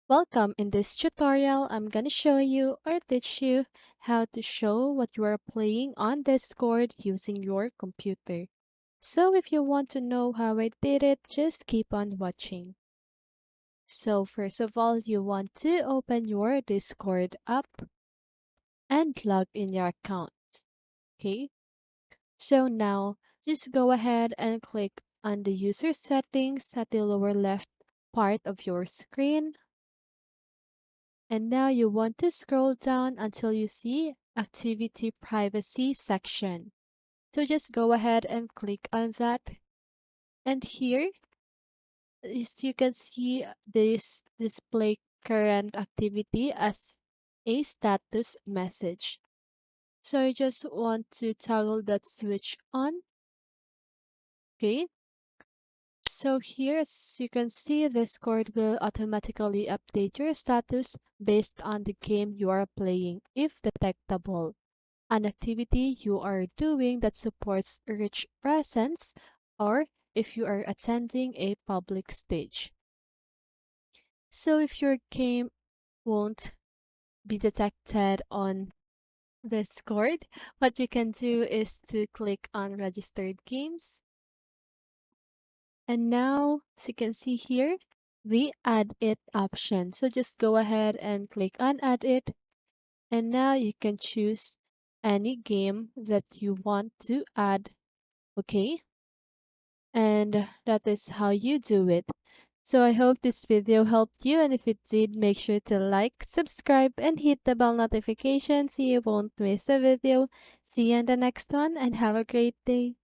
Welcome. In this tutorial, I'm gonna show you or teach you how to show what you are playing on Discord using your computer. So if you want to know how I did it, just keep on watching. So first of all, you want to open your Discord app and log in your account. Okay? So now, just go ahead and click on the user settings at the lower left part of your screen. And now you want to scroll down until you see Activity Privacy section. So just go ahead and click on that. And here, as you can see, this display current activity as a status message. So you just want to toggle that switch on. Okay. So here, as you can see, Discord will automatically update your status based on the game you are playing if detectable. An activity you are doing that supports rich presence, or if you are attending a public stage. So if your game won't be detected on Discord, what you can do is to click on registered games. And now, as you can see here, the add it option. So just go ahead and click on add it. And now you can choose any game that you want to add. Okay. And that is how you do it. So I hope this video helped you, and if it did, make sure to like, subscribe, and hit the bell notification so you won't miss a video. See you in the next one, and have a great day.